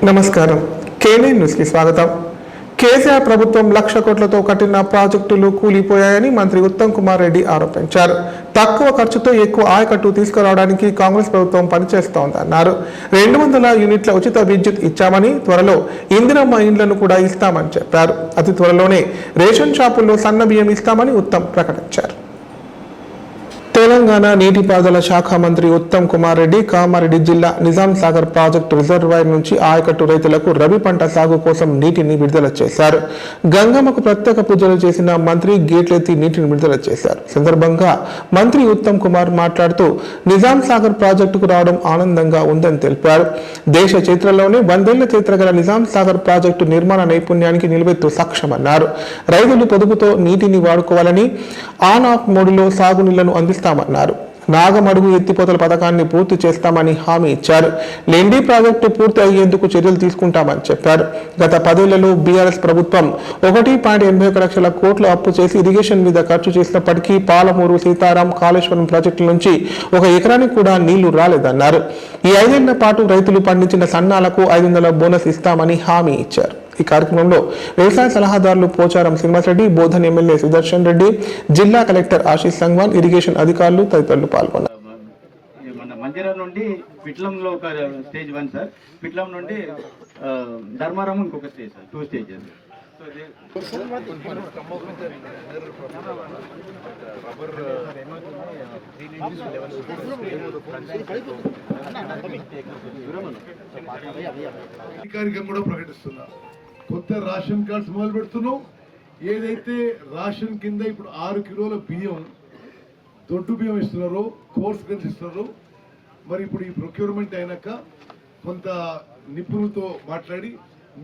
నమస్కారం. కేనే న్యూస్ కి స్వాగతం. కేసీఆర్ ప్రభుత్వం 1,00,000 కోట్లతో కట్టిన ప్రాజెక్టులు కూలిపోయాయని మంత్రి ఉత్తమ్ కుమార్ రెడ్డి ఆరోపించారు. తక్కువ ఖర్చుతో ఎక్కువ ఆయకట్టు తీసుకురావడానికి కాంగ్రెస్ ప్రభుత్వం పనిచేస్తోందన్నారు. 200 యూనిట్ల ఉచిత విద్యుత్ ఇచ్చామని, త్వరలో ఇందిరమ్మ ఇండ్లను కూడా ఇస్తామని చెప్పారు. అతి త్వరలోనే రేషన్ షాపుల్లో సన్న బియ్యం ఇస్తామని ఉత్తమ్ ప్రకటించారు. తెలంగాణ నీటిపారుదల శాఖ మంత్రి ఉత్తమ్ కుమార్ రెడ్డి కామారెడ్డి జిల్లా నిజాం సాగర్ ప్రాజెక్టు రిజర్వాయర్ నుంచి ఆయకట్టు రైతులకు రబీ పంట సాగు కోసం నీటిని విడుదల చేశారు. గంగమ్మకు ప్రత్యేక పూజలు చేసిన మంత్రి గేట్లెత్తి నీటిని విడుదల చేశారు. సందర్భంగా మంత్రి ఉత్తమ్ కుమార్ మాట్లాడుతూ నిజాం సాగర్ ప్రాజెక్టుకు రావడం ఆనందంగా ఉందని తెలిపారు. దేశ చరిత్రలోనే 100 ఏళ్ల చరిత్ర గల నిజాం సాగర్ ప్రాజెక్టు నిర్మాణ నైపుణ్యానికి నిలువెత్తు సాక్ష్యమన్నారు. రైతులు పొదుపుతో నీటిని వాడుకోవాలని, ఆన్ ఆఫ్ మోడులో సాగునీళ్లను అందిస్తామన్నారు. నాగమడుగు ఎత్తిపోతల పథకాన్ని పూర్తి చేస్తామని హామీ ఇచ్చారు. లెండి ప్రాజెక్టు పూర్తి అయ్యేందుకు చర్యలు తీసుకుంటామని చెప్పారు. గత 10 ఏళ్లలో బీఆర్ఎస్ ప్రభుత్వం 1.81 లక్షల కోట్ల అప్పు చేసి ఇరిగేషన్ మీద ఖర్చు చేసినప్పటికీ పాలమూరు, సీతారాం, కాళేశ్వరం ప్రాజెక్టుల నుంచి 1 ఎకరానికి కూడా నీళ్లు రాలేదన్నారు. ఈ 5 ఏళ్ల పాటు రైతులు పండించిన సన్నాలకు 500 బోనస్ ఇస్తామని హామీ ఇచ్చారు. ఈ కార్యక్రమంలో వ్యవసాయ సలహాదారులు పోచారం శ్రీనివాసరెడ్డి, బోధన్ ఎమ్మెల్యే సుదర్శన్ రెడ్డి, జిల్లా కలెక్టర్ ఆశీష్ సంగ్వాన్, ఇరిగేషన్ అధికారులు తదితరులు పాల్గొన్నారు. మందిరం నుండి పిట్లంలో ఒక స్టేజ్ 1 సార్, పిట్లం నుండి ధర్మారం ఇంకొక స్టేజ్ సార్, 2 స్టేజెస్. అధికారికంగా కూడా ప్రకటిస్తున్నా, కొత్త రేషన్ కార్డ్స్ మొదలు పెడుతున్నాం. ఏదైతే రేషన్ కింద ఇప్పుడు 6 కిలోల బియ్యం, దొడ్డు బియ్యం ఇస్తున్నారో, కోర్స్ గన్స్ ఇస్తున్నారో, మరి ఇప్పుడు ఈ ప్రొక్యూర్మెంట్ అయినాక కొంత నిపుణులతో మాట్లాడి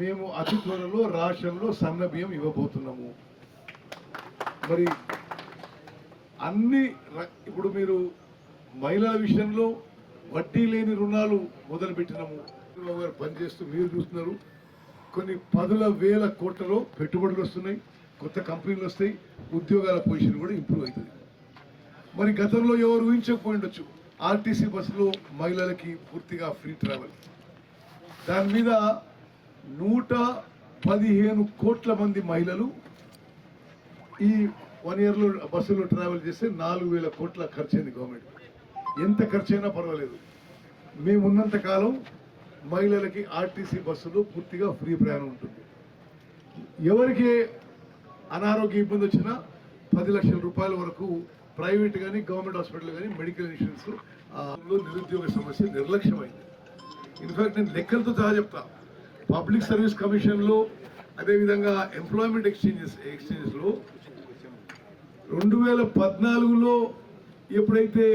మేము అతి త్వరలో రేషన్లో సన్న బియ్యం ఇవ్వబోతున్నాము. మరి అన్ని ఇప్పుడు మీరు మహిళల విషయంలో వడ్డీ లేని రుణాలు మొదలు పెట్టినాము. పనిచేస్తూ మీరు చూస్తున్నారు, కొన్ని 10,000 కోట్లలో పెట్టుబడులు వస్తున్నాయి, కొత్త కంపెనీలు వస్తాయి, ఉద్యోగాల పొజిషన్ కూడా ఇంప్రూవ్ అవుతుంది. మరి గతంలో ఎవరు ఊహించకపోయిండొచ్చు ఆర్టీసీ బస్సులో మహిళలకి పూర్తిగా ఫ్రీ ట్రావెల్. దాని మీద 115 కోట్ల మంది మహిళలు ఈ 1 ఇయర్లో బస్సులో ట్రావెల్ చేస్తే 4,000 కోట్ల ఖర్చు అయింది గవర్నమెంట్. ఎంత ఖర్చు అయినా పర్వాలేదు, మేము ఉన్నంత కాలం మహిళలకి ఆర్టీసీ బస్సులో పూర్తిగా ఫ్రీ ప్రయాణం ఉంటుంది. ఎవరికి అనారోగ్య ఇబ్బంది వచ్చినా 10 లక్షల రూపాయల వరకు ప్రైవేట్ కానీ గవర్నమెంట్ హాస్పిటల్ కానీ మెడికల్ ఇన్సూరెన్స్. నిరుద్యోగ సమస్య నిర్లక్ష్యమైంది. ఇన్ఫాక్ట్ నేను లెక్కలతో సహా చెప్తా, పబ్లిక్ సర్వీస్ కమిషన్లో, అదేవిధంగా ఎంప్లాయ్మెంట్ ఎక్స్చేంజెస్లో 2014లో ఎప్పుడైతే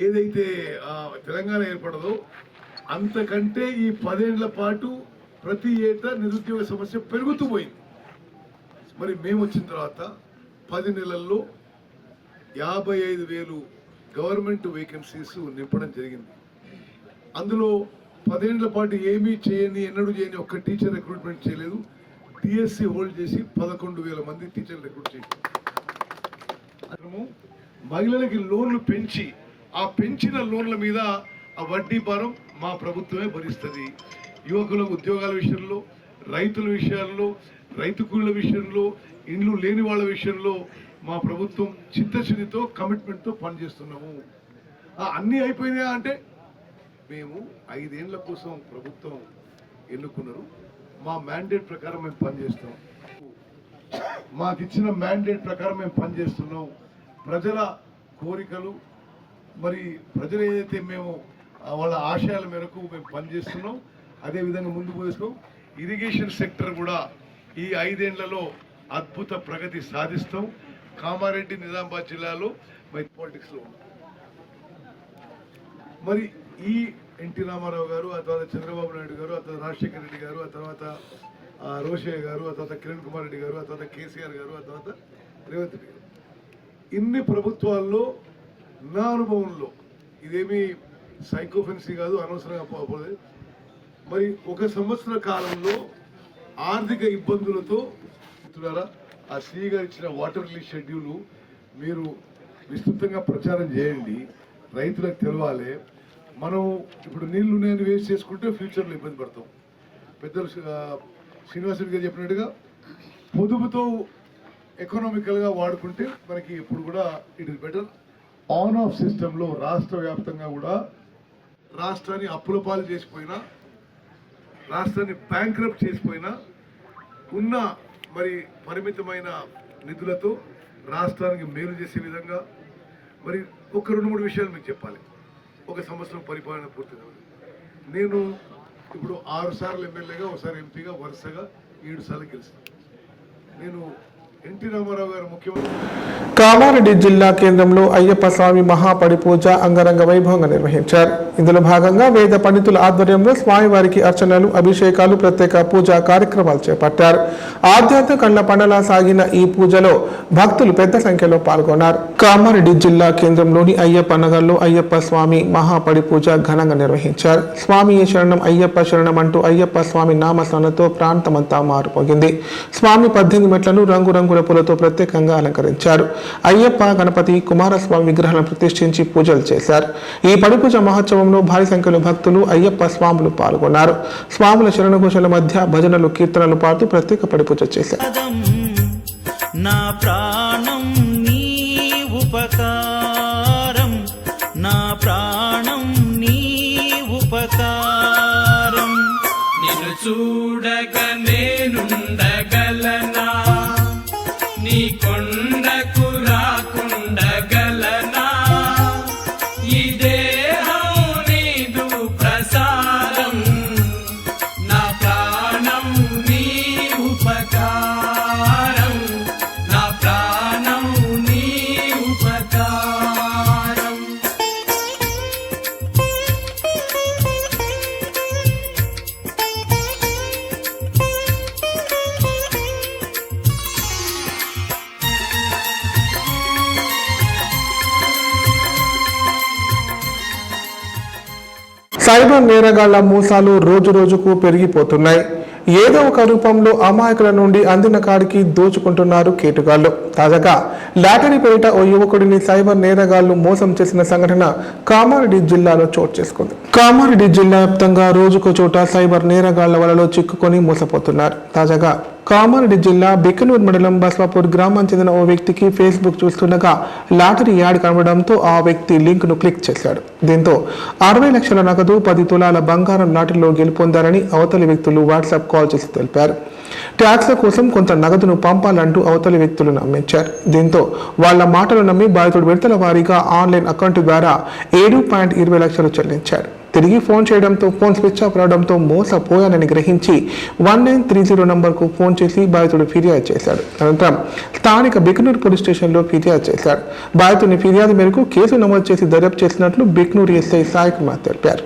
ఏదైతే తెలంగాణ ఏర్పడదో అంతకంటే ఈ 10 ఏళ్ల పాటు ప్రతి ఏటా నిరుద్యోగ సమస్య పెరుగుతూ పోయింది. మరి మేము వచ్చిన తర్వాత 10 నెలల్లో 55,000 గవర్నమెంట్ వేకెన్సీస్ నింపడం జరిగింది. అందులో 10 ఏళ్ల పాటు ఏమీ చేయని, ఎన్నడూ చేయని ఒక్క టీచర్ రిక్రూట్మెంట్ చేయలేదు. టీఎస్సీ హోల్డ్ చేసి 11,000 మంది టీచర్లు రిక్రూట్ చేశారు. మహిళలకి లోన్లు పెంచి, ఆ పెంచిన లోన్ల మీద ఆ వడ్డీ భారం మా ప్రభుత్వమే భరిస్తుంది. యువకుల ఉద్యోగాల విషయంలో, రైతుల విషయాల్లో, రైతు కూలీల విషయంలో, ఇండ్లు లేని వాళ్ళ విషయంలో మా ప్రభుత్వం చిత్తశుద్ధితో, కమిట్మెంట్తో పనిచేస్తున్నాము. అన్నీ అయిపోయినాయా అంటే మేము 5 ఏళ్ల కోసం ప్రభుత్వం ఎన్నుకున్నారు. మా మ్యాండేట్ ప్రకారం మేము పనిచేస్తున్నాం. మాకు ఇచ్చిన మ్యాండేట్ ప్రకారం మేము పనిచేస్తున్నాం. ప్రజల కోరికలు, మరి ప్రజలు ఏదైతే మేము వాళ్ళ ఆశయాల మేరకు మేము పనిచేస్తున్నాం, అదేవిధంగా ముందుకు పోస్తున్నాం. ఇరిగేషన్ సెక్టర్ కూడా ఈ 5 ఏళ్లలో అద్భుత ప్రగతి సాధిస్తాం. కామారెడ్డి, నిజామాబాద్ జిల్లాలో పాలిటిక్స్లో ఉన్నాం. మరి ఈ ఎన్టీ రామారావు గారు, ఆ తర్వాత చంద్రబాబు నాయుడు గారు, ఆ తర్వాత రాజశేఖర రెడ్డి గారు, ఆ తర్వాత రోషయ్య గారు, ఆ తర్వాత కిరణ్ కుమార్ రెడ్డి గారు, ఆ తర్వాత కేసీఆర్ గారు, ఆ తర్వాత రేవంత్ రెడ్డి గారు, ఇన్ని ప్రభుత్వాల్లో నా అనుభవంలో ఇదేమీ సైకోఫెన్సీ కాదు, అనవసరంగా పోలేదు. మరి 1 సంవత్సర కాలంలో ఆర్థిక ఇబ్బందులతో ఆ సిఈ గారు ఇచ్చిన వాటర్ రిలీజ్ షెడ్యూల్ మీరు విస్తృతంగా ప్రచారం చేయండి, రైతులకు తెలవాలి. మనం ఇప్పుడు నీళ్లు నేను వేస్ట్ చేసుకుంటే ఫ్యూచర్లో ఇబ్బంది పడతాం. పెద్దలు శ్రీనివాసరెడ్డి గారు చెప్పినట్టుగా పొదుపుతో ఎకనామికల్గా వాడుకుంటే మనకి ఎప్పుడు కూడా it is better. On off సిస్టంలో రాష్ట్ర వ్యాప్తంగా కూడా రాష్ట్రాన్ని అప్పుల పాలు చేసిపోయినా, రాష్ట్రాన్ని బ్యాంక్రప్ట్ చేసిపోయినా ఉన్న మరి పరిమితమైన నిధులతో రాష్ట్రానికి మేలు చేసే విధంగా మరి ఒక 2-3 విషయాలు మీకు చెప్పాలి. ఒక సంవత్సరం పరిపాలన పూర్తి కావాలి. నేను ఇప్పుడు 6 సార్లు ఎమ్మెల్యేగా, ఒకసారి ఎంపీగా, వరుసగా 7 సార్లు గెలిచాను. నేను ఎన్టీ రామారావు గారు ముఖ్యమంత్రి. కామారెడ్డి జిల్లా కేంద్రంలో అయ్యప్ప స్వామి మహాపడి పూజ అంగరంగ వైభవంగా నిర్వహించారు. ఇందులో భాగంగా వేద పండితుల ఆధ్వర్యంలో స్వామివారికి అర్చనలు, అభిషేకాలు, ప్రత్యేక పూజా కార్యక్రమాలు చేపట్టారు. ఆధ్యాత్మిక కళ్ళ పండలా సాగిన ఈ పూజలో భక్తులు పెద్ద సంఖ్యలో పాల్గొన్నారు. కామారెడ్డి జిల్లా కేంద్రంలోని అయ్యప్ప నగర్లో అయ్యప్ప స్వామి మహాపడి పూజ ఘనంగా నిర్వహించారు. స్వామి శరణం అయ్యప్ప శరణం అంటూ అయ్యప్ప స్వామి నామస్మరణతో ప్రాంతమంతా మారుపోగింది. స్వామి 18 మెట్లను రంగురంగుల పూలతో ప్రత్యేకంగా అలంకరించారు. అయ్యప్ప, గణపతి, కుమారస్వామి విగ్రహాలను ప్రతిష్ఠించి పూజలు చేశారు. ఈ పడిపూజ మహోత్సవంలో భారీ సంఖ్యలో భక్తులు, అయ్యప్ప స్వాములు పాల్గొన్నారు. స్వాముల శరణఘోషల మధ్య భజనలు, కీర్తనలు పాడుతూ ప్రత్యేక పడిపూజ చేశారు. నా ప్రాణం నీ ఉపకారం, నా ప్రాణం నీ ఉపకారం, నిన్ను చూడగ నేనుండగలనా, నీ కొండకు రాకుండగలనా, ఈ దేహం నీదు ప్రసాదం, నా ప్రాణం నీ ఉపకారం, నా ప్రాణం నీ ఉపకారం. సైబర్ నేరగాళ్ల మోసాలు రోజు రోజుకు పెరిగిపోతున్నాయి. ఏదో ఒక రూపంలో అమాయకుల నుండి అందిన కాడికి దోచుకుంటున్నారు కేటుగాళ్లు. తాజాగా లాటరీపేట ఓ యువకుడిని సైబర్ నేరగాళ్లు మోసం చేసిన సంఘటన కామారెడ్డి జిల్లాలో చోటు చేసుకుంది. కామారెడ్డి జిల్లా వ్యాప్తంగా రోజుకో చోట సైబర్ నేరగాళ్ల వలలో చిక్కుకొని మోసపోతున్నారు. తాజాగా కామారెడ్డి జిల్లా బికనూరు మండలం బస్వాపూర్ గ్రామానికి చెందిన ఓ వ్యక్తికి ఫేస్బుక్ చూస్తుండగా లాటరీ యాడ్ కనబడంతో ఆ వ్యక్తి లింక్ ను క్లిక్ చేశాడు. దీంతో 60 లక్షల నగదు, 10 తులాల బంగారం లాటరీలో గెలుపొందారని అవతలి వ్యక్తులు వాట్సాప్ కాల్ చేసి తెలిపారు. ట్యాక్స్ల కోసం కొంత నగదును పంపాలంటూ అవతలి వ్యక్తులు నమ్మించారు. దీంతో వాళ్ల మాటలు నమ్మి బాధితుడు విడతల వారీగా ఆన్లైన్ అకౌంట్ ద్వారా 7.20 లక్షలు చెల్లించాడు. తిరిగి ఫోన్ చేయడంతో ఫోన్ స్విచ్ ఆఫ్ రావడంతో మోసపోయానని గ్రహించి 1930 నంబర్కు ఫోన్ చేసి బాధితుడు ఫిర్యాదు చేశాడు. అనంతరం స్థానిక బికనూరు పోలీస్ స్టేషన్లో ఫిర్యాదు చేశాడు. బాధితుని ఫిర్యాదు మేరకు కేసు నమోదు చేసి దర్యాప్తు చేసినట్లు బికనూరు ఎస్ఐ సాయి కుమార్ తెలిపారు.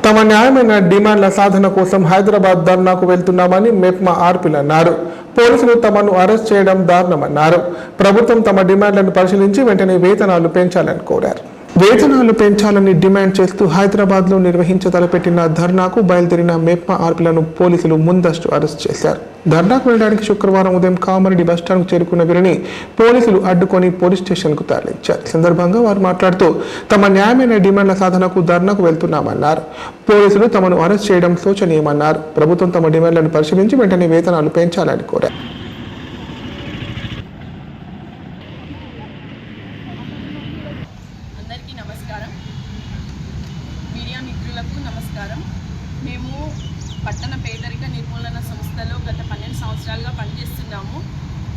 తమ న్యాయమైన డిమాండ్ల సాధన కోసం హైదరాబాద్ ధర్నాకు వెళ్తున్నామని మెప్మా ఆర్పీలు అన్నారు. పోలీసులు తమను అరెస్ట్ చేయడం దారుణమన్నారు. ప్రభుత్వం తమ డిమాండ్లను పరిశీలించి వెంటనే వేతనాలు పెంచాలని కోరారు. వేతనాలు పెంచాలని డిమాండ్ చేస్తూ హైదరాబాద్లో నిర్వహించతలపెట్టిన ధర్నాకు బయలుదేరిన మెప్మా ఆర్పీలను పోలీసులు ముందస్తు అరెస్ట్ చేశారు. ధర్నాకు వెళ్లడానికి శుక్రవారం ఉదయం కామారెడ్డి బస్టాండ్కు చేరుకున్న వీరిని పోలీసులు అడ్డుకొని పోలీస్ స్టేషన్కు తరలించారు. ఈ సందర్భంగా వారు మాట్లాడుతూ తమ న్యాయమైన డిమాండ్ల సాధనకు ధర్నాకు వెళ్తున్నామన్నారు. పోలీసులు తమను అరెస్ట్ చేయడం శోచనీయమన్నారు. ప్రభుత్వం తమ డిమాండ్లను పరిశీలించి వెంటనే వేతనాలు పెంచాలని కోరారు. అందరికీ నమస్కారం. మీడియా మిత్రులకు నమస్కారం. మేము పట్టణ పేదరిక నిర్మూలన సంస్థలో గత 12 సంవత్సరాలుగా పనిచేస్తున్నాము.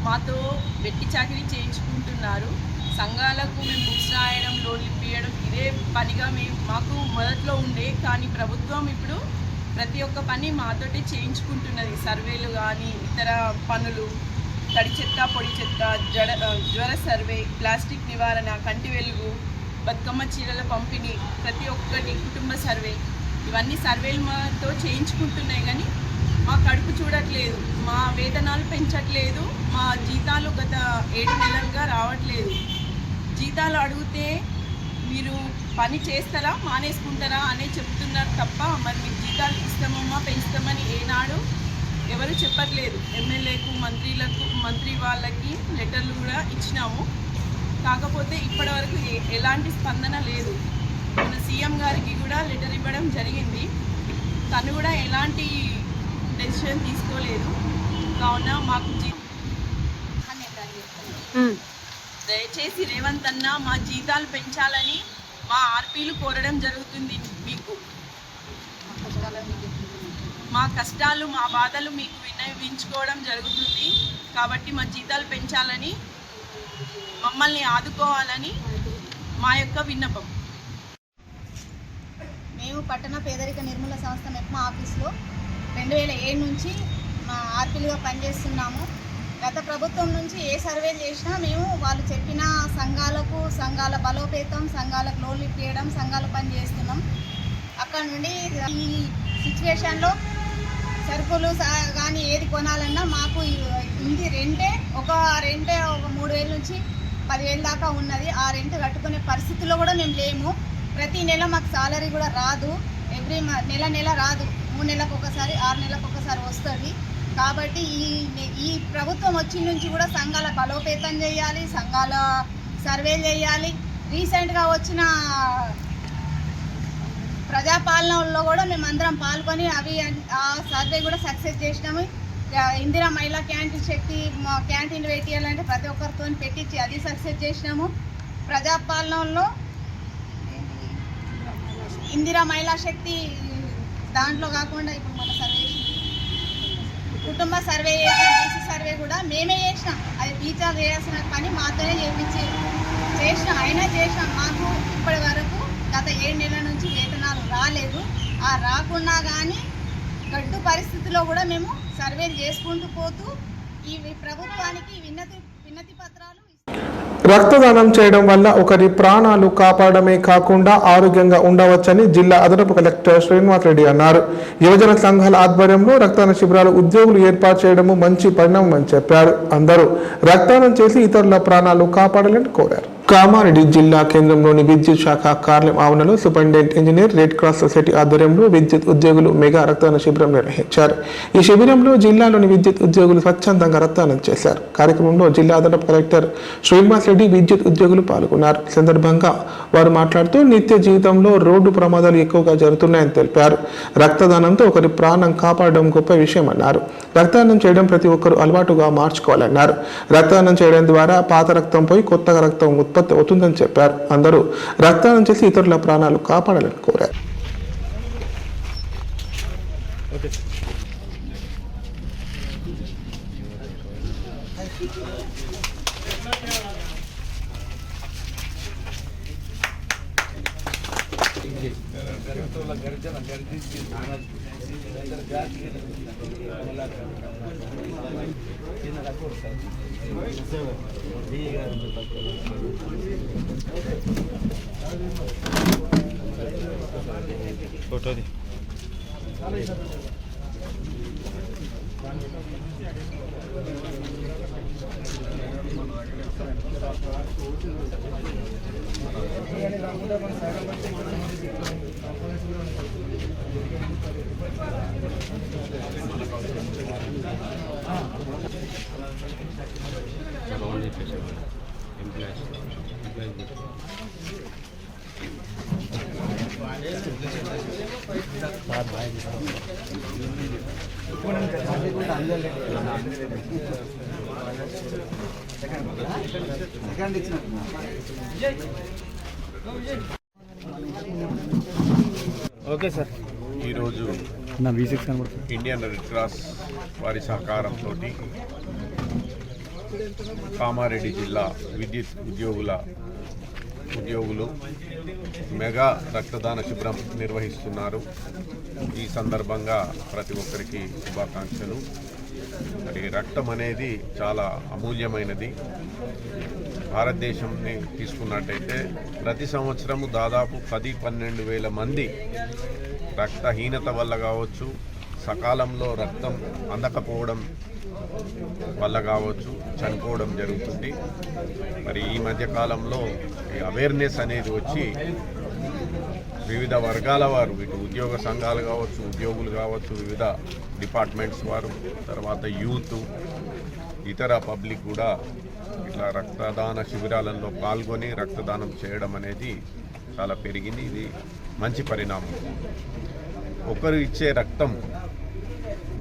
మాతో వెట్టి చాకిరీ చేయించుకుంటున్నారు. సంఘాలకు మేము బుక్స్ రాయడం, లోన్లు ఇప్పించడం ఇదే పనిగా మాకు మొదట్లో ఉండే, కానీ ప్రభుత్వం ఇప్పుడు ప్రతి ఒక్క పని మాతోటి చేయించుకుంటున్నది. సర్వేలు కానీ ఇతర పనులు, తడి చెత్త, పొడి చెత్త, జ్వర సర్వే, ప్లాస్టిక్ నివారణ, కంటి వెలుగు, బతుకమ్మ చీరల పంపిణీ, ప్రతి ఒక్కటి కుటుంబ సర్వే, ఇవన్నీ సర్వేలు మాతో చేయించుకుంటున్నాయి. కానీ మా కడుపు చూడట్లేదు, మా వేతనాలు పెంచట్లేదు, మా జీతాలు గత 7 నెలలుగా రావట్లేదు. జీతాలు అడిగితే మీరు పని చేస్తారా మానేసుకుంటారా అనే చెప్తున్నారు తప్ప మరి మీకు జీతాలు ఇస్తామమ్మా పెంచుతామని ఏనాడు ఎవరు చెప్పట్లేదు. ఎమ్మెల్యేకు, మంత్రి వాళ్ళకి లెటర్లు కూడా ఇచ్చినాము. కాకపోతే ఇప్పటివరకు ఎలాంటి స్పందన లేదు. మన సీఎం గారికి కూడా లెటర్ ఇవ్వడం జరిగింది. తను కూడా ఎలాంటి డెసిషన్ తీసుకోలేదు. కావున మాకు దయచేసి రేవంత్ అన్న మా జీతాలు పెంచాలని మా ఆర్పీలు కోరడం జరుగుతుంది. మీకు మా కష్టాలు, మా బాధలు మీకు విన్నవించుకోవడం జరుగుతుంది. కాబట్టి మా జీతాలు పెంచాలని, మమ్మల్ని ఆదుకోవాలని మా యొక్క విన్నపం. మేము పట్టణ పేదరిక నిర్మూలన సంస్థ మెప్మా ఆఫీస్లో 2007 నుంచి మా ఆర్పీలుగా పనిచేస్తున్నాము. గత ప్రభుత్వం నుంచి ఏ సర్వేలు చేసినా మేము వాళ్ళు చెప్పిన సంఘాల బలోపేతం, సంఘాలకు లోన్లు ఇప్పించడం, సంఘాల పని చేస్తున్నాం. అక్కడ నుండి ఈ సిచ్యువేషన్లో సరుకులు కానీ ఏది కొనాలన్నా మాకు ఇంటి రెంటే ఒక 3,000 నుంచి 10,000 దాకా ఉన్నది. ఆ రెంట్ కట్టుకునే పరిస్థితుల్లో కూడా మేము లేము. ప్రతి నెల మాకు సాలరీ కూడా రాదు. నెల రాదు. 3 నెలలకు ఒకసారి, 6 నెలలకు ఒకసారి వస్తుంది. కాబట్టి ఈ ప్రభుత్వం వచ్చి నుంచి కూడా సంఘాల బలోపేతం చేయాలి, సంఘాల సర్వేలు చేయాలి. రీసెంట్గా వచ్చిన ప్రజాపాలనలో కూడా మేమందరం పాల్గొని ఆ సర్వే కూడా సక్సెస్ చేసినాము. ఇందిరా మహిళా క్యాంటీన్ శక్తి క్యాంటీన్ పెట్టియాలంటే ప్రతి ఒక్కరితో పెట్టించి అది సక్సెస్ చేసినాము. ప్రజాపాలనలో ఇందిరా మహిళా శక్తి దాంట్లో కాకుండా ఇప్పుడు మన సర్వే కుటుంబ సర్వే చేసిన సర్వే కూడా మేమే చేసినాం. అది టీచర్ చేయాల్సిన పని మాతోనే చేసినాం. అయినా చేసినాం. మాకు ఇప్పటి వరకు గత 7 నెలల నుంచి వేతనాలు రాలేదు. ఆ రాకున్నా కానీ గడ్డు పరిస్థితిలో కూడా మేము సర్వేలు చేసుకుంటూ పోతూ ఈ ప్రభుత్వానికి విన్నతి పత్రాలు. రక్తదానం చేయడం వల్ల ఒకరి ప్రాణాలు కాపాడమే కాకుండా ఆరోగ్యంగా ఉండవచ్చని జిల్లా అదనపు కలెక్టర్ శ్రీనివాస్ రెడ్డి అన్నారు. యువజన సంఘాల ఆధ్వర్యంలో రక్తదాన శిబిరాలు ఉద్యోగులు ఏర్పాటు చేయడము మంచి పరిణామం అని చెప్పారు. అందరూ రక్తదానం చేసి ఇతరుల ప్రాణాలు కాపాడాలని కోరారు. కామారెడ్డి జిల్లా కేంద్రంలోని విద్యుత్ శాఖ కార్యాలయం ఆవరణలో superintendent engineer red cross society ఆధ్వర్యంలో విద్యుత్ ఉద్యోగులు మెగా రక్తదాన శిబిరం నిర్వహించారు. ఈ శిబిరంలో జిల్లాలోని విద్యుత్ ఉద్యోగులు స్వచ్ఛందంగా రక్తదానం చేశారు. కార్యక్రమంలో జిల్లా అదనపు కలెక్టర్ శ్రీనివాస్ రెడ్డి, విద్యుత్ ఉద్యోగులు పాల్గొన్నారు. ఈ సందర్భంగా వారు మాట్లాడుతూ నిత్య జీవితంలో రోడ్డు ప్రమాదాలు ఎక్కువగా జరుగుతున్నాయని తెలిపారు. రక్తదానంతో ఒకరి ప్రాణం కాపాడడం గొప్ప విషయం అన్నారు. రక్తదానం చేయడం ప్రతి ఒక్కరూ అలవాటుగా మార్చుకోవాలన్నారు. రక్తదానం చేయడం ద్వారా పాత రక్తం పోయి కొత్తగా రక్తం ఉత్పత్తి అవుతుందని చెప్పారు. అందరూ రక్తదానం చేసి ఇతరుల ప్రాణాలు కాపాడాలని కోరారు. ఈరోజు ఇండియన్ రెడ్ క్రాస్ వారి సహకారంతో కామారెడ్డి జిల్లా విద్యుత్ ఉద్యోగులు మెగా రక్తదాన శిబిరం నిర్వహిస్తున్నారు. ఈ సందర్భంగా ప్రతి ఒక్కరికి శుభాకాంక్షలు. మరి రక్తం అనేది చాలా అమూల్యమైనది. భారతదేశంని తీసుకున్నట్టయితే ప్రతి సంవత్సరము దాదాపు 10-12 వేల మంది రక్తహీనత వల్ల కావచ్చు, సకాలంలో రక్తం అందకపోవడం వల్ల కావచ్చు చనిపోవడం జరుగుతుంది. మరి ఈ మధ్యకాలంలో ఈ అవేర్నెస్ అనేది వచ్చి వివిధ వర్గాల వారు, ఇటు ఉద్యోగ సంఘాలు కావచ్చు, ఉద్యోగులు కావచ్చు, వివిధ డిపార్ట్మెంట్స్ వారు, తర్వాత యూత్, ఇతర పబ్లిక్ కూడా ఇట్లా రక్తదాన శిబిరాలలో పాల్గొని రక్తదానం చేయడం అనేది చాలా పెరిగింది. ఇది మంచి పరిణామం. ఒకరు ఇచ్చే రక్తం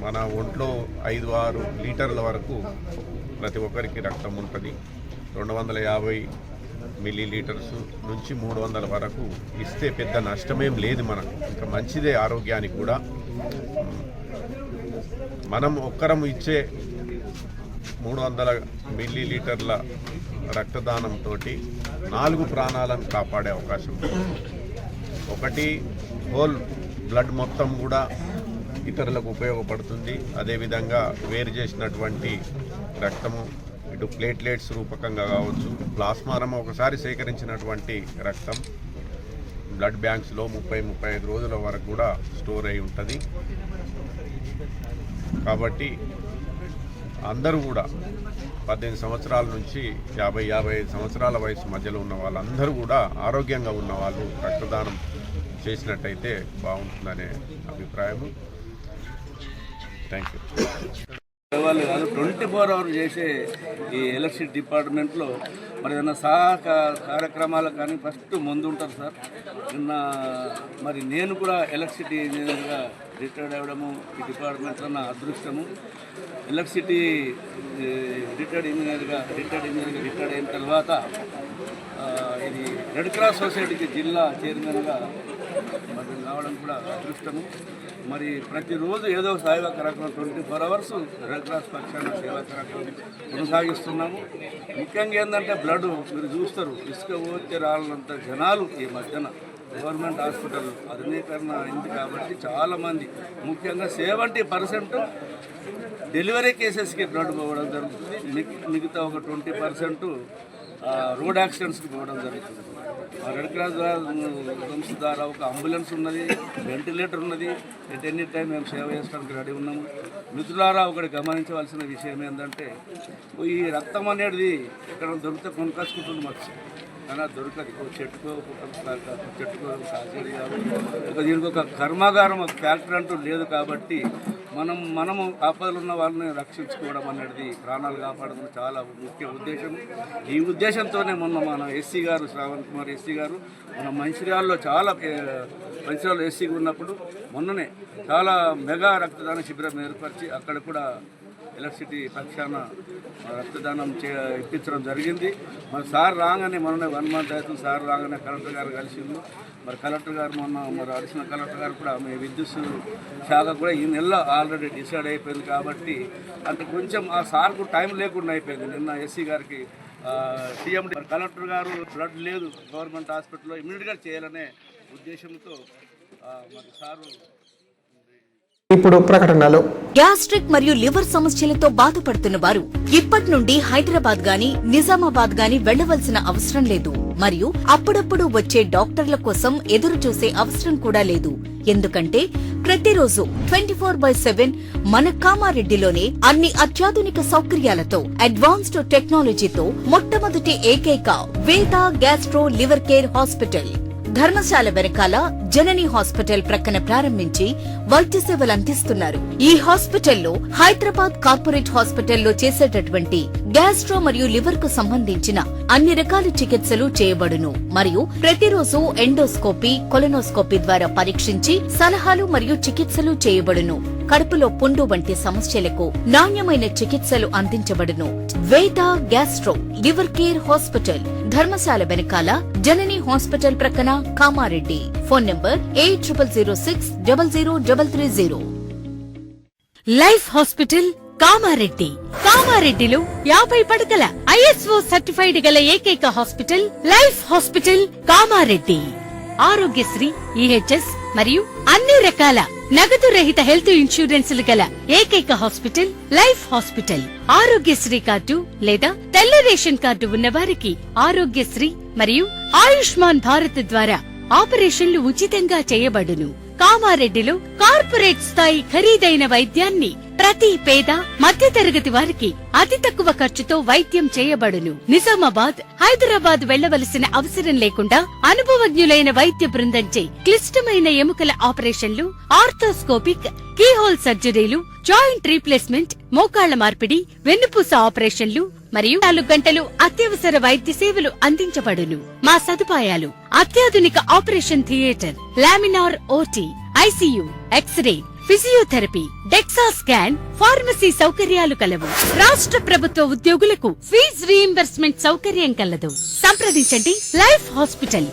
మన ఒంట్లో 5-6 లీటర్ల వరకు ప్రతి ఒక్కరికి రక్తం ఉంటుంది. 250 మిల్లీలీటర్స్ నుంచి 300 వరకు ఇస్తే పెద్ద నష్టమేం లేదు మనకు, ఇంకా మంచిదే ఆరోగ్యానికి కూడా. మనం ఒక్కరం ఇచ్చే 300 మిల్లీలీటర్ల రక్తదానంతో 4 ప్రాణాలను కాపాడే అవకాశం ఉంది. ఒకటి, హోల్ బ్లడ్ మొత్తం కూడా ఇతరులకు ఉపయోగపడుతుంది. అదేవిధంగా వేరు చేసినటువంటి రక్తము ఇటు ప్లేట్లెట్స్ రూపకంగా కావచ్చు, ప్లాస్మారం ఒకసారి సేకరించినటువంటి రక్తం బ్లడ్ బ్యాంక్స్లో 30-35 రోజుల వరకు కూడా స్టోర్ అయి ఉంటుంది. కాబట్టి అందరూ కూడా 18 సంవత్సరాల నుంచి 50-55 సంవత్సరాల వయసు మధ్యలో ఉన్న వాళ్ళందరూ కూడా ఆరోగ్యంగా ఉన్న వాళ్ళు రక్తదానం చేసినట్టయితే బాగుంటుందనే అభిప్రాయము. Thank you. వాళ్ళు కాదు 24 అవర్స్ చేసే ఈ ఎలక్ట్రిసిటీ డిపార్ట్మెంట్లో మరి ఏదైనా కార్యక్రమాలు కానీ ఫస్ట్ ముందు ఉంటారు సార్. నిన్న మరి నేను కూడా ఎలక్ట్రిసిటీ ఇంజనీర్గా రిటైర్డ్ అవ్వడము ఈ డిపార్ట్మెంట్లో నా అదృష్టము. ఎలక్ట్రిసిటీ రిటైర్డ్ ఇంజనీర్గా రిటైర్డ్ అయిన తర్వాత ఇది రెడ్ క్రాస్ సొసైటీకి జిల్లా చైర్మన్గా మరి రావడం కూడా అదృష్టము. మరి ప్రతిరోజు ఏదో సేవా కార్యక్రమం 24 అవర్స్ రెడ్ క్రాస్ పక్షాన సేవా కార్యక్రమం కొనసాగిస్తున్నాము. ముఖ్యంగా ఏంటంటే బ్లడ్ మీరు చూస్తారు, ఇసుక పోతే రాళ్ళంత జనాలు ఈ మధ్యన గవర్నమెంట్ హాస్పిటల్ ఆధునీకరణ అయింది కాబట్టి చాలామంది, ముఖ్యంగా 70% డెలివరీ కేసెస్కి బ్లడ్ పోవడం జరుగుతుంది. మిగతా ఒక 20% రోడ్ యాక్సిడెంట్స్కి పోవడం జరుగుతుంది. రెడ్ క్రాస్ సంస్థ ద్వారా ఒక అంబులెన్స్ ఉన్నది, వెంటిలేటర్ ఉన్నది. ఎట్ ఎనీ టైం మేము సేవ చేసుకోవడానికి రెడీ ఉన్నాము. మిత్రులారా, ఒకటి గమనించవలసిన విషయం ఏంటంటే ఈ రక్తం అనేది ఎక్కడ దొరికితే కొనుక్కొచ్చుకుంటుంది మనిషి, కానీ అది దొరకదు. చెట్టుకో సాధ్యం కాదు. దీనికి ఒక కర్మాగారం, ఒక ఫ్యాక్టరీ అంటూ లేదు. కాబట్టి మనము ఆపదలు ఉన్న వాళ్ళని రక్షించుకోవడం అనేది, ప్రాణాలు కాపాడడం చాలా ముఖ్య ఉద్దేశం. ఈ ఉద్దేశంతోనే మొన్న మన ఎస్సీ గారు, శ్రావణ్ కుమార్ ఎస్సీ గారు, మన మంచిర్యాలలో ఎస్సీగా ఉన్నప్పుడు మొన్ననే చాలా మెగా రక్తదాన శిబిరం ఏర్పరిచి అక్కడ కూడా ఎలక్ట్రిసిటీ పక్షాన రక్తదానం ఇప్పించడం జరిగింది. మరి సార్ రాగానే మొన్న 1 month అవుతుంది, సార్ రాగానే కలెక్టర్ గారు కలిసిండు. మరి కలెక్టర్ గారు మరి అడిషనల్ కలెక్టర్ గారు కూడా మీ విద్యుత్ శాఖ కూడా ఈ నెలలో ఆల్రెడీ డిసైడ్ అయిపోయింది. కాబట్టి అంటే కొంచెం ఆ సార్కు టైం లేకుండా అయిపోయింది. నిన్న ఎస్సీ గారికి టీఎండి కలెక్టర్ గారు బ్లడ్ లేదు గవర్నమెంట్ హాస్పిటల్లో ఇమ్మీడియట్గా చేయాలనే ఉద్దేశంతో మరి సారు ఇప్పుడు ప్రకటనలు. గ్యాస్ట్రిక్ మరియు లివర్ సమస్యలతో బాధపడుతున్న వారు ఇప్పటి నుండి హైదరాబాద్ గాని నిజామాబాద్ గాని వెళ్లవలసిన అవసరం లేదు. మరియు అప్పుడప్పుడు వచ్చే డాక్టర్ల కోసం ఎదురు చూసే అవసరం కూడా లేదు. ఎందుకంటే ప్రతిరోజు 24/7 మన కామారెడ్డిలోనే అన్ని అత్యాధునిక సౌకర్యాలతో, అడ్వాన్స్డ్ టెక్నాలజీతో మొట్టమొదటి ఏకైక వేద gastro liver care hospital Dharamshala వెనకాల జనని హాస్పిటల్ ప్రక్కన ప్రారంభించి వైద్య సేవలు అందిస్తున్నారు. ఈ హాస్పిటల్లో హైదరాబాద్ కార్పొరేట్ హాస్పిటల్లో చేసేటటువంటి గ్యాస్ట్రో మరియు లివర్ కు సంబంధించిన అన్ని రకాల చికిత్సలు చేయబడును మరియు ప్రతిరోజు ఎండోస్కోపీ, కొలనోస్కోపీ ద్వారా పరీక్షించి సలహాలు మరియు చికిత్సలు చేయబడును. కడుపులో పుండు వంటి సమస్యలకు నాణ్యమైన చికిత్సలు అందించబడును. వేద gastro liver care hospital, Dharamshala వెనకాల జనని హాస్పిటల్ ప్రక్కన, Kamareddy. Phone number 8006000330. Life hospital Kamareddy. కామారెడ్డిలో 50 పడకల ISO సర్టిఫైడ్ గల ఏకైక hospital life hospital Kamareddy. Aarogyasri, EHS మరియు అన్ని రకాల నగదు రహిత హెల్త్ ఇన్సూరెన్సులు గల ఏకైక hospital life hospital. Aarogyasri card లేదా తెల్ల రేషన్ కార్డు ఉన్నవారికి ఆరోగ్యశ్రీ మరియు ఆయుష్మాన్ భారత్ ద్వారా ఆపరేషన్లు ఉచితంగా చేయబడును. కామారెడ్డిలో కార్పొరేట్ స్థాయి ఖరీదైన వైద్యాన్ని ప్రతి పేద మధ్యతరగతి వారికి అతి తక్కువ ఖర్చుతో వైద్యం చేయబడును. నిజామాబాద్, హైదరాబాద్ వెళ్లవలసిన అవసరం లేకుండా అనుభవజ్ఞులైన వైద్య బృందంచే క్లిష్టమైన ఎముకల ఆపరేషన్లు, ఆర్థోస్కోపిక్, కీహోల్ సర్జరీలు, జాయింట్ రీప్లేస్మెంట్, మోకాళ్ల మార్పిడి, వెన్నుపూస ఆపరేషన్లు మరియు 4 గంటలు అత్యవసర వైద్య సేవలు అందించబడును. మా సదుపాయాలు: అత్యాధునిక operation theatre, laminar OT, ICU, x ray, physiotherapy, DEXA scan, pharmacy సౌకర్యాలు కలవు. రాష్ట్ర ప్రభుత్వ ఉద్యోగులకు ఫీజు రీయింబర్స్మెంట్ సౌకర్యం కలదు. సంప్రదించండి లైఫ్ హాస్పిటల్.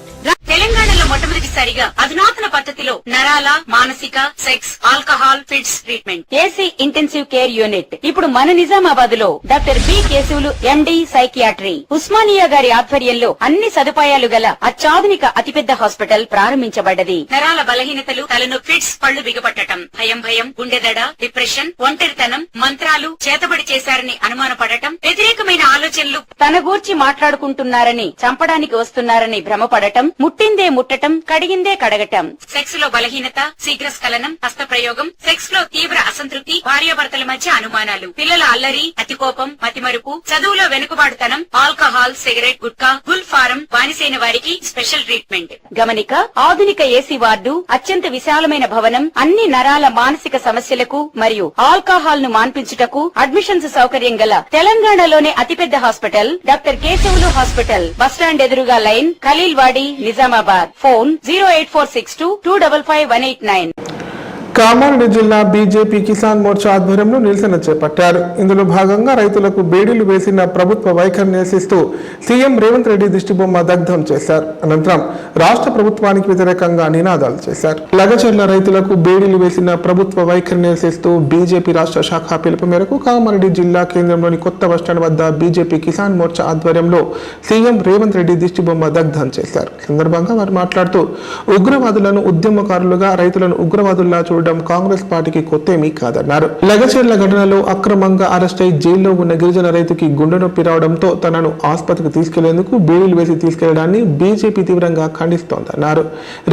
తెలంగాణలో మొట్టమొదటిసారిగా అధునాతన పద్ధతిలో నరాల, మానసిక, sex, alcohol, fits treatment, AC intensive care unit ఇప్పుడు మన నిజామాబాద్ లో doctor B Keshavulu MD psychiatry, Osmania గారి ఆధ్వర్యంలో అన్ని సదుపాయాలు గల అత్యాధునిక అతిపెద్ద హాస్పిటల్ ప్రారంభించబడ్డది. నరాల బలహీనతలు, తలనొప్పి, ఫిట్స్, పళ్లు బిగపట్టడం, భయం, గుండెదడ, డిప్రెషన్, ఒంటరితనం, మంత్రాలు చేతబడి చేశారని అనుమానపడటం, వ్యతిరేకమైన ఆలోచనలు, తన గూర్చి మాట్లాడుకుంటున్నారని, చంపడానికి వస్తున్నారని భ్రమపడటం, ముట్టిందే ముట్టటం, కడిగిందే కడగటం, సెక్స్ లో బలహీనత, శీఘ్రస్ఖలనం, హస్తప్రయోగం, సెక్స్ లో తీవ్ర అసంతృప్తి, భార్యాభర్తల మధ్య అనుమానాలు, పిల్లల అల్లరి, అతికోపం, మతిమరుపు, చదువులో వెనుకబాటుతనం, alcohol, cigarette, gutka, Gul form బానిసైన వారికి స్పెషల్ ట్రీట్మెంట్. గమనిక: ఆధునిక ఏసీ వార్డు, అత్యంత విశాలమైన భవనం, అన్ని నరాల మానసిక సమస్యలకు మరియు ఆల్కహాల్ ను మాన్పించుటకు అడ్మిషన్స్ సౌకర్యం గల తెలంగాణలోనే అతిపెద్ద hospital doctor Keshavulu hospital, bus stand ఎదురుగా లైన్, ఖలీల్వాడి, నిజామాబాద్. ఫోన్ 08462255189. కామారెడ్డి జిల్లా బీజేపీ కిసాన్ మోర్చా ఆధ్వర్యంలో నిరసన చేపట్టారు. ఇందులో భాగంగా రైతులకు బేడీలు వేసిన ప్రభుత్వ వైఖరిని నిరసిస్తూ సీఎం రేవంత్ రెడ్డి దిష్టిబొమ్మ దగ్ధం చేశారు. అనంతరం రాష్ట్ర ప్రభుత్వానికి వ్యతిరేకంగా నినాదాలు చేశారు. లగచర్ల రైతులకు బేడీలు వేసిన ప్రభుత్వ వైఖరిని నిరసిస్తూ బీజేపీ రాష్ట్ర శాఖ పిలుపు మేరకు కామారెడ్డి జిల్లా కేంద్రంలోని కొత్త బస్టాండ్ వద్ద బీజేపీ కిసాన్ మోర్చా ఆధ్వర్యంలో సీఎం రేవంత్ రెడ్డి దిష్టిబొమ్మ దగ్ధం చేశారు. ఈ సందర్భంగా వారు మాట్లాడుతూ ఉగ్రవాదులను ఉద్యమకారులుగా, రైతులను ఉగ్రవాదుల్లా చూడడం కాంగ్రెస్ పార్టీకి కొత్తేమీ కాదన్నారు. లగచర్ల ఘటనలో అక్రమంగా అరెస్ట్ అయి జైల్లో ఉన్న గిరిజన రైతుకి గుండె నొప్పి రావడంతో తనను ఆసుపత్రికి తీసుకెళ్లేందుకు బేడీలు వేసి తీసుకెళ్లడాన్ని బీజేపీ తీవ్రంగా ఖండిస్తోందన్నారు.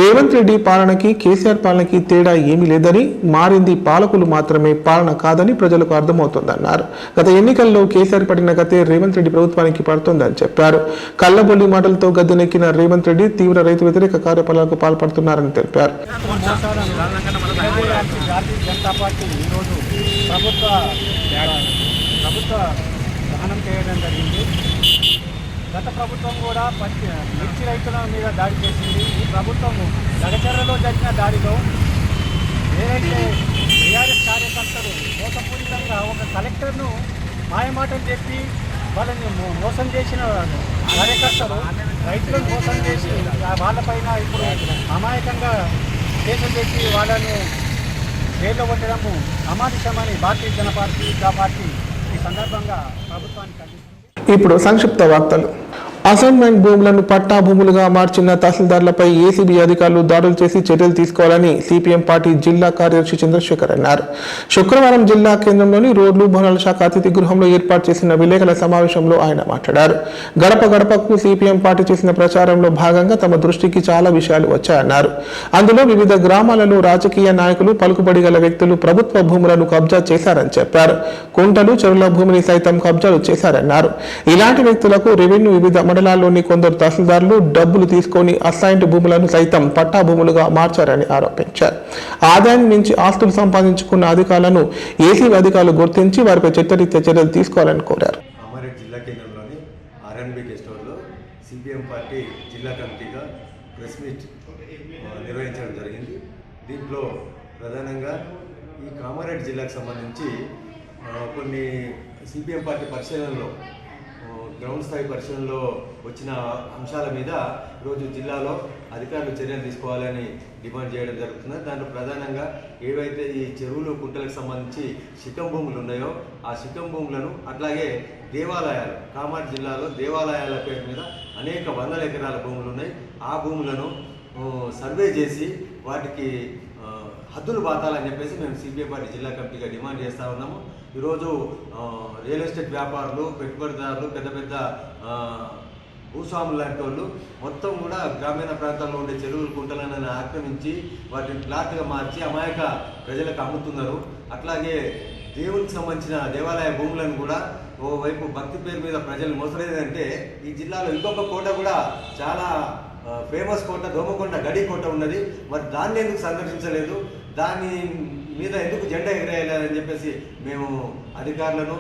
రేవంత్ రెడ్డి పాలనకి కేసీఆర్ పాలనకి తేడా ఏమీ లేదని, మారింది పాలకులు మాత్రమే, పాలన కాదని ప్రజలకు అర్థమవుతోందన్నారు. గత ఎన్నికల్లో కేసీఆర్ పడిన గతే రేవంత్ రెడ్డి ప్రభుత్వానికి పడుతోందని చెప్పారు. కళ్ళబొల్లి మాటలతో గద్దెనెక్కిన రేవంత్ రెడ్డి తీవ్ర రైతు వ్యతిరేక కార్యకలాపాలకు పాల్పడుతున్నారని తెలిపారు. జాతీయ జనతా పార్టీ ఈరోజు ప్రభుత్వ దహనం చేయడం జరిగింది. గత ప్రభుత్వం కూడా మిర్చి రైతుల మీద దాడి చేసింది. ఈ ప్రభుత్వం లగచర్లలో జరిగిన దాడిలో ఏదైతే టీఆర్ఎస్ కార్యకర్తలు మోసపూరితంగా ఒక కలెక్టర్ను మాయమాటలు చెప్పి వాళ్ళని మోసం చేసిన కార్యకర్తలు రైతులను మోసం చేసి వాళ్ళపైన ఇప్పుడు అమాయకంగా కేసులు పెట్టి వాళ్ళను జైల్లో కొట్టడము అమానుషమని భారతీయ జనతా పార్టీ ఈ సందర్భంగా ప్రభుత్వానికి ఖండిస్తుంది. ఇప్పుడు సంక్షిప్త వార్తలు. అసైన్మెంట్ భూములను పట్టా భూములుగా మార్చిన తహసీల్దార్లపై ఏసీబీ అధికారులు దాడులు చేసి చర్యలు తీసుకోవాలని సిపిఎం పార్టీ జిల్లా కార్యదర్శి చంద్రశేఖర్ అన్నారు. శుక్రవారం జిల్లా కేంద్రంలోని రోడ్లు భవనాల శాఖ అతిథి గృహంలో ఏర్పాటు చేసిన విలేకరుల సమావేశంలో ఆయన మాట్లాడారు. గడప గడపకు సిపిఎం పార్టీ చేసిన ప్రచారంలో భాగంగా తమ దృష్టికి చాలా విషయాలు వచ్చాయన్నారు. అందులో వివిధ గ్రామాలలో రాజకీయ నాయకులు, పలుకుబడి గల వ్యక్తులు ప్రభుత్వ భూములను కబ్జా చేశారని చెప్పారు. కుంటలు, చెరువుల భూమిని సైతం కబ్జాలు చేశారన్నారు. ఇలాంటి వ్యక్తులకు రెవెన్యూ వివిధ మండలాల్లోని కొందరు తహసీల్దార్లు డబ్బులు తీసుకొని అసైన్డ్ భూములను సైతం పట్టా భూములుగా మార్చారని ఆరోపించారు. ఆదాయాన్ని మించి ఆస్తులు సంపాదించుకున్న అధికారులను ఏసీ అధికారులు గుర్తించి వారిపై చట్టరీత్యా చర్యలు తీసుకోవాలని కోరారు. కామారెడ్డి జిల్లా కేంద్రంలోని ఆర్ఎన్బి గెస్ట్ హౌస్లో సిపిఎం పార్టీ జిల్లా కమిటీగా ప్రెస్ మీట్ నిర్వహించడం జరిగింది. దీంట్లో ప్రధానంగా ఈ కామారెడ్డి జిల్లాకు సంబంధించి కొన్ని సిపిఎం పార్టీ పరిశీలనలో గ్రౌండ్ స్థాయి పరిశీలనలో వచ్చిన అంశాల మీద ఈరోజు జిల్లాలో అధికారులు చర్యలు తీసుకోవాలని డిమాండ్ చేయడం జరుగుతుంది. దాంట్లో ప్రధానంగా ఏవైతే ఈ చెరువులు కుంటలకు సంబంధించి శిఖం భూములు ఉన్నాయో ఆ శిఖం భూములను, అట్లాగే దేవాలయాలు, కామారెడ్డి జిల్లాలో దేవాలయాల పేరు మీద అనేక వందల ఎకరాల భూములు ఉన్నాయి. ఆ భూములను సర్వే చేసి వాటికి హద్దులు బాతాలని చెప్పేసి మేము సిపిఐ పార్టీ జిల్లా కమిటీగా డిమాండ్ చేస్తూ ఉన్నాము. ఈరోజు రియల్ ఎస్టేట్ వ్యాపారులు, పెట్టుబడిదారులు, పెద్ద పెద్ద భూస్వాములు లాంటి వాళ్ళు మొత్తం కూడా గ్రామీణ ప్రాంతాల్లో ఉండే చెరువులు కుంటలను ఆక్రమించి వాటిని ప్లాట్గా మార్చి అమాయక ప్రజలకు అమ్ముతున్నారు. అట్లాగే దేవునికి సంబంధించిన దేవాలయ భూములను కూడా ఓవైపు భక్తి పేరు మీద ప్రజలు మోసలేదంటే ఈ జిల్లాలో ఇంకొక కోట కూడా చాలా ఫేమస్ కోట, దోమకొండ గడి కోట ఉన్నది. మరి దాన్ని ఎందుకు సందర్శించలేదు, దాని మీద ఎందుకు జెండా ఎగరేయాలని చెప్పేసి మేము అధికారులను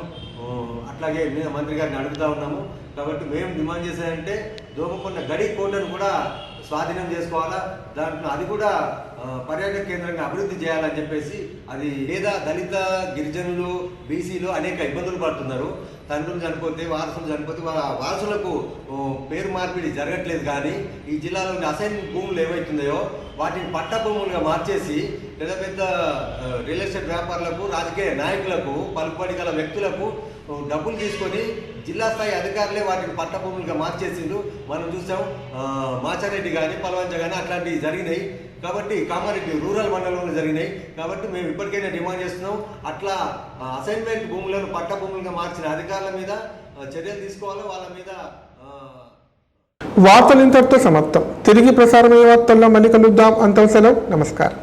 అట్లాగే మంత్రి గారిని అడుగుతూ ఉన్నాము. కాబట్టి మేము డిమాండ్ చేసేదంటే దోమకొండ గడి కోటను కూడా స్వాధీనం చేసుకోవాలా, దాంట్లో అది కూడా పర్యాటక కేంద్రంగా అభివృద్ధి చేయాలని చెప్పేసి, అది లేదా దళిత, గిరిజనులు, బీసీలు అనేక ఇబ్బందులు పడుతున్నారు. తండ్రులు చనిపోతే, వారసులు చనిపోతే వారసులకు పేరు మార్పిడి జరగట్లేదు. కానీ ఈ జిల్లాలోని అసైన్ భూములు ఏవైతున్నాయో వాటిని పట్ట భూములుగా మార్చేసి పెద్ద పెద్ద రియల్ ఎస్టేట్ వ్యాపారులకు, రాజకీయ నాయకులకు, పలుకుబడి గల వ్యక్తులకు డబ్బులు తీసుకొని జిల్లా స్థాయి అధికారులే వాటిని పట్ట భూములుగా మార్చేసిండ్రు. మనం చూసాం మాచారెడ్డి కానీ, పలవంచ కానీ అట్లాంటివి జరిగినాయి. కాబట్టి కామారెడ్డి రూరల్ మండలంలో జరిగినాయి. కాబట్టి మేము ఇప్పటికైనా డిమాండ్ చేస్తున్నాం, అట్లా అసైన్మెంట్ భూములను పట్ట భూములుగా మార్చిన అధికారుల మీద చర్యలు తీసుకోవాలి. వాళ్ళ మీద వార్తలు ఇంతటితో సమాప్తం. తిరిగి ప్రసారమయ్యే వార్తల్లో మళ్ళీ కలుద్దాం. అంతం సెలవు. నమస్కారం.